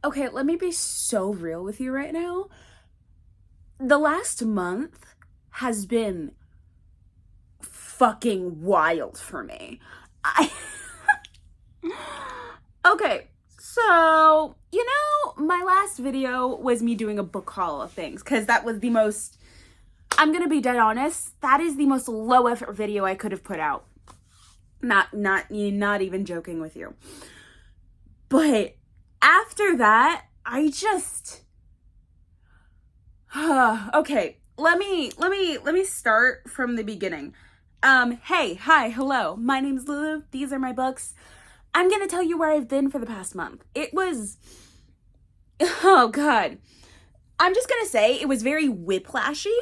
Okay, let me be so real with you right now. The last month has been fucking wild for me. I Okay, so, my last video was me doing a book haul of things because that was the most, I'm gonna be dead honest, that is the most low effort video I could have put out. Not even joking with you. But after that, I just okay, let me start from the beginning. Hey, hi, hello. My name's Lulu. These are my books. I'm gonna tell you where I've been for the past month. It was, oh God. I'm just gonna say it was very whiplashy.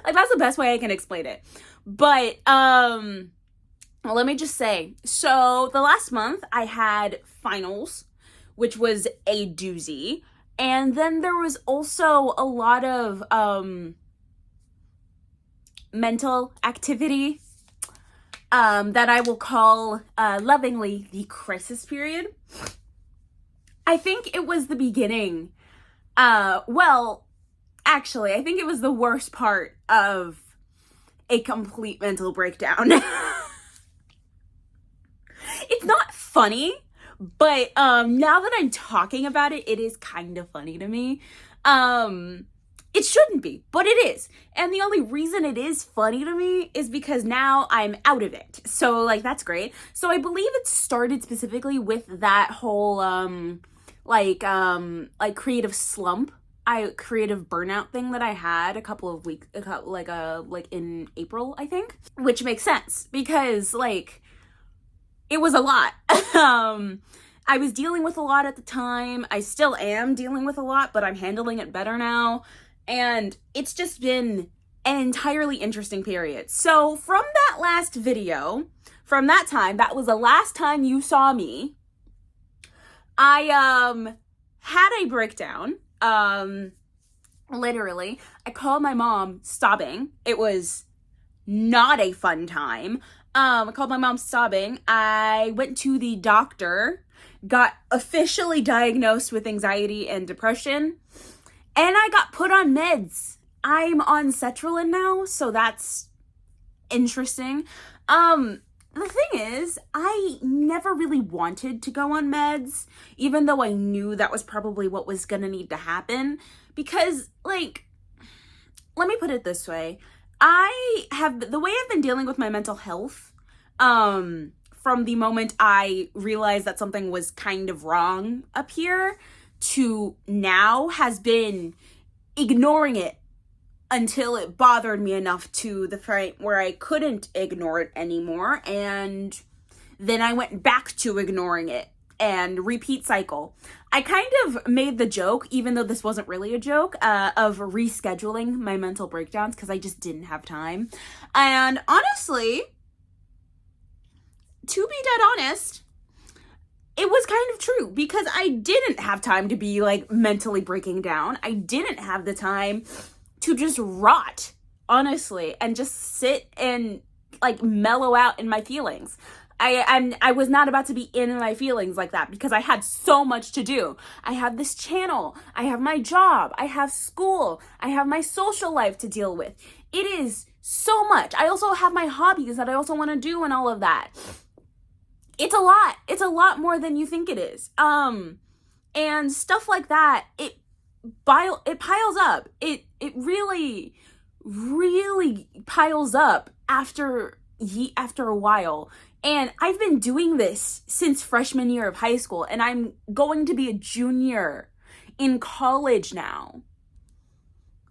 Like, that's the best way I can explain it. But, let me just say, so the last month I had finals, which was a doozy. And then there was also a lot of mental activity that I will call lovingly the crisis period. I think it was the beginning. Well, actually, I think it was the worst part of a complete mental breakdown. It's not funny, but now that I'm talking about it, it is kind of funny to me. It shouldn't be, but it is. And the only reason it is funny to me is because now I'm out of it. So, like, that's great. So I believe it started specifically with that whole creative slump, creative burnout thing that I had a couple of weeks, like in April, I think, which makes sense because, like, it was a lot. I was dealing with a lot at the time. I still am dealing with a lot, but I'm handling it better now. And it's just been an entirely interesting period. So from that last video, from that time, that was the last time you saw me, I had a breakdown. Literally, I called my mom sobbing. It was not a fun time. I called my mom sobbing. I went to the doctor, got officially diagnosed with anxiety and depression, and I got put on meds. I'm on sertraline now, so that's interesting. The thing is, I never really wanted to go on meds, even though I knew that was probably what was gonna need to happen, because, like, let me put it this way. The way I've been dealing with my mental health, from the moment I realized that something was kind of wrong up here to now has been ignoring it until it bothered me enough to the point where I couldn't ignore it anymore. And then I went back to ignoring it and repeat cycle. I kind of made the joke, even though this wasn't really a joke, of rescheduling my mental breakdowns because I just didn't have time. And honestly, to be dead honest, it was kind of true because I didn't have time to be, like, mentally breaking down. I didn't have the time to just rot, honestly, and just sit and, like, mellow out in my feelings. I was not about to be in my feelings like that because I had so much to do. I have this channel, I have my job, I have school, I have my social life to deal with. It is so much. I also have my hobbies that I also want to do and all of that. It's a lot. It's a lot more than you think it is. And stuff like that, it piles up. It really, really piles up after a while. And I've been doing this since freshman year of high school, and I'm going to be a junior in college now.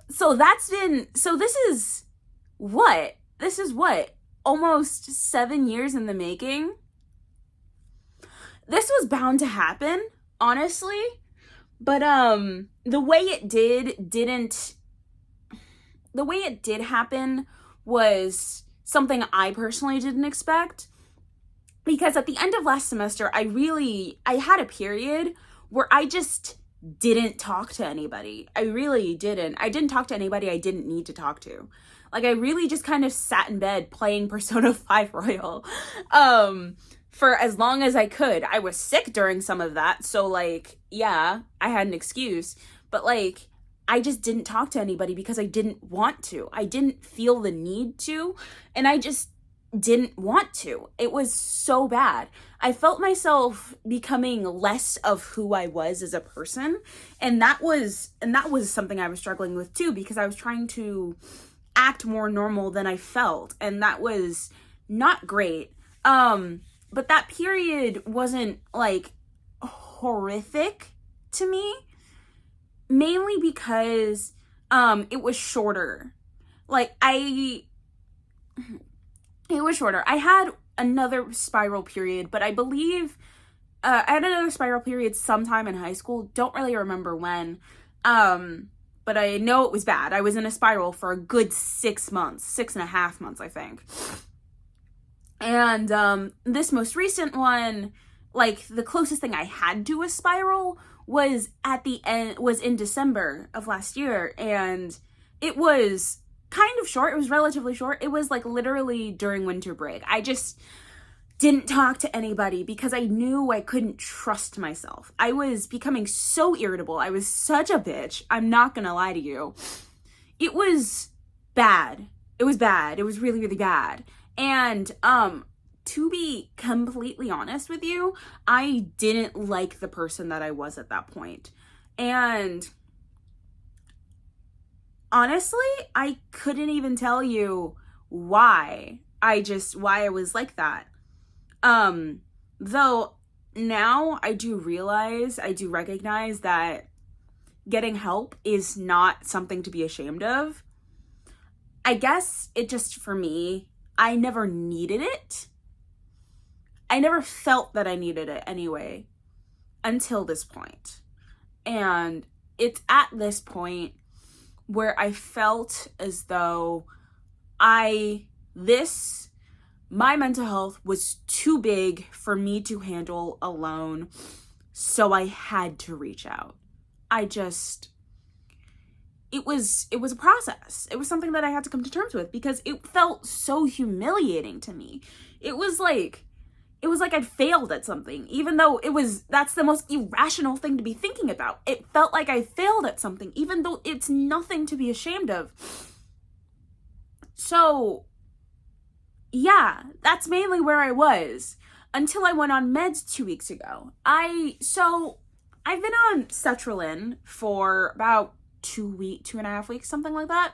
So this is what? Almost 7 years in the making? This was bound to happen, honestly. But the way it did happen was something I personally didn't expect. Because at the end of last semester, I had a period where I just didn't talk to anybody. I really didn't. I didn't talk to anybody I didn't need to talk to. Like, I really just kind of sat in bed playing Persona 5 Royal. for as long as I could. I was sick during some of that, so like, yeah, I had an excuse, but like, I just didn't talk to anybody because I didn't want to. I didn't feel the need to, and I just didn't want to. It was so bad. I felt myself becoming less of who I was as a person, and that was something I was struggling with too, because I was trying to act more normal than I felt, and that was not great. But that period wasn't like horrific to me, mainly because it was shorter. Like it was shorter. I had another spiral period, but I believe I had another spiral period sometime in high school. Don't really remember when. But I know it was bad. I was in a spiral for a good 6 months, 6.5 months, I think. And this most recent one, like the closest thing I had to a spiral was at the end, was in December of last year, and it was kind of short. It was relatively short. It was like literally during winter break. I just didn't talk to anybody because I knew I couldn't trust myself. I was becoming so irritable. I was such a bitch. I'm not gonna lie to you. It was bad. It was bad. It was really, really bad. And to be completely honest with you, I didn't like the person that I was at that point. And honestly, I couldn't even tell you why I was like that. Though now I do recognize that getting help is not something to be ashamed of. I guess it just, for me, I never needed it. I never felt that I needed it anyway, until this point. And it's at this point where I felt as though my mental health was too big for me to handle alone, so I had to reach out. It was a process. It was something that I had to come to terms with because it felt so humiliating to me. It was like I'd failed at something, even though that's the most irrational thing to be thinking about. It felt like I failed at something, even though it's nothing to be ashamed of. So, yeah, that's mainly where I was until I went on meds 2 weeks ago. I've been on sertraline for about 2.5 weeks, something like that.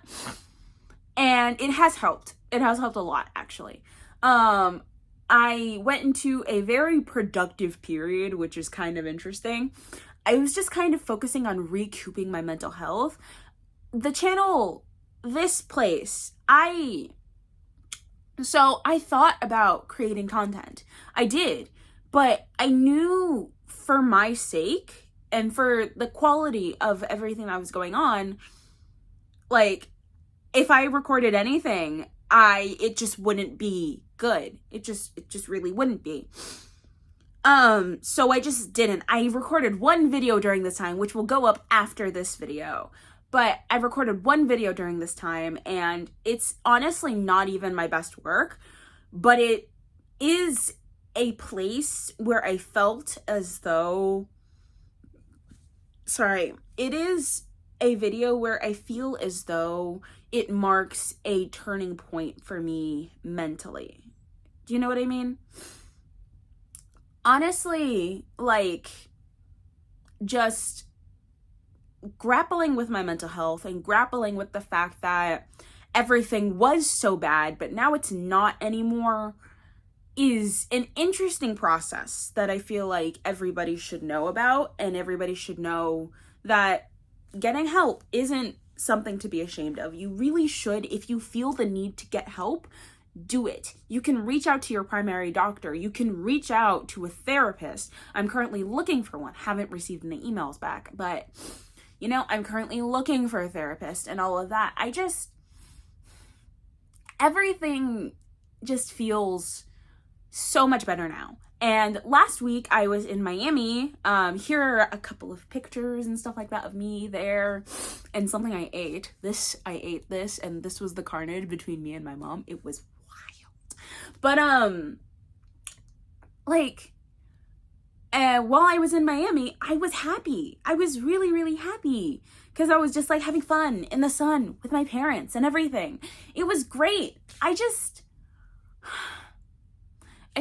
And it has helped. It has helped a lot, actually. I went into a very productive period, which is kind of interesting. I was just kind of focusing on recouping my mental health. The channel, this place, so I thought about creating content. I did, but I knew for my sake and for the quality of everything that was going on, like, if I recorded anything, it just wouldn't be good. It just really wouldn't be. So I just didn't. I recorded one video during this time, which will go up after this video. But I recorded one video during this time, and it's honestly not even my best work, but it is a place where I felt as though, it is a video where I feel as though it marks a turning point for me mentally. Do you know what I mean? Honestly, like, just grappling with my mental health and grappling with the fact that everything was so bad, but now it's not anymore, is an interesting process that I feel like everybody should know about, and everybody should know that getting help isn't something to be ashamed of. You really should. If you feel the need to get help, do it. You can reach out to your primary doctor. You can reach out to a therapist. I'm currently looking for one. Haven't received any emails back, but I'm currently looking for a therapist and all of that. Everything just feels so much better now. And last week I was in Miami. Here are a couple of pictures and stuff like that of me there, and something I ate. I ate this, and this was the carnage between me and my mom. It was wild. But like, while I was in Miami, I was happy. I was really, really happy because I was just like having fun in the sun with my parents and everything. It was great. I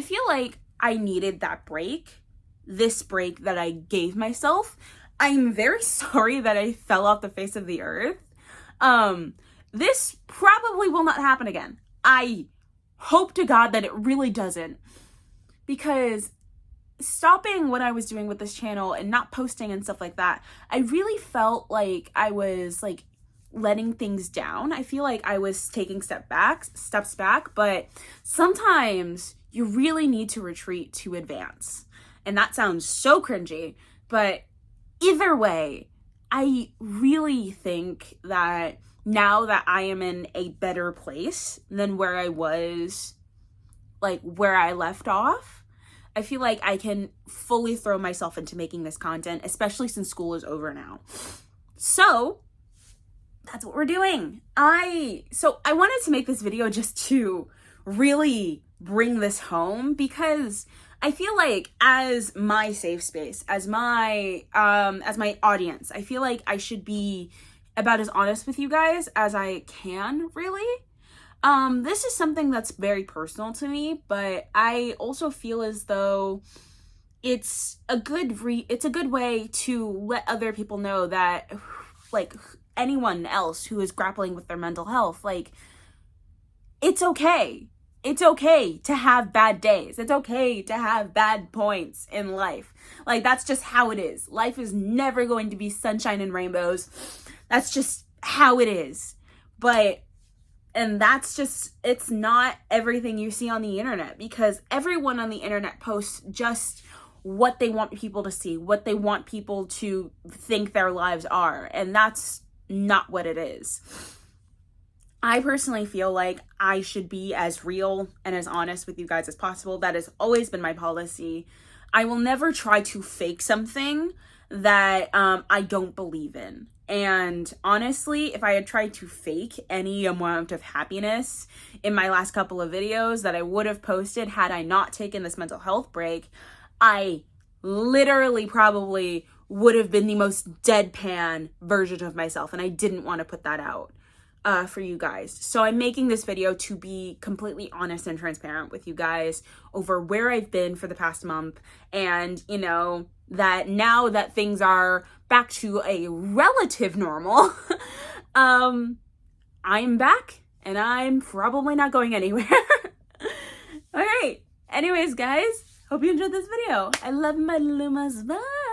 feel like I needed that break, this break that I gave myself. I'm very sorry that I fell off the face of the earth. This probably will not happen again. I hope to God that it really doesn't, because stopping what I was doing with this channel and not posting and stuff like that, I really felt like I was like letting things down. I feel like I was taking steps back, but sometimes you really need to retreat to advance. And that sounds so cringy, but either way, I really think that now that I am in a better place than where I was, like where I left off, I feel like I can fully throw myself into making this content, especially since school is over now. So that's what we're doing. So I wanted to make this video just to really bring this home, because I feel like as my safe space, as my audience, I feel like I should be about as honest with you guys as I can, really. This is something that's very personal to me, but I also feel as though it's a good way to let other people know that, like, anyone else who is grappling with their mental health, like, it's okay. It's okay to have bad days. It's okay to have bad points in life. Like, that's just how it is. Life is never going to be sunshine and rainbows. That's just how it is. And that's just, it's not everything you see on the internet, because everyone on the internet posts just what they want people to see, what they want people to think their lives are. And that's not what it is. I personally feel like I should be as real and as honest with you guys as possible. That has always been my policy. I will never try to fake something that I don't believe in. And honestly, if I had tried to fake any amount of happiness in my last couple of videos that I would have posted had I not taken this mental health break, I literally probably would have been the most deadpan version of myself, and I didn't want to put that out for you guys. So I'm making this video to be completely honest and transparent with you guys over where I've been for the past month, and you know, that now that things are back to a relative normal, I'm back and I'm probably not going anywhere. All right. Anyways, guys, hope you enjoyed this video. I love my Lumas. Bye.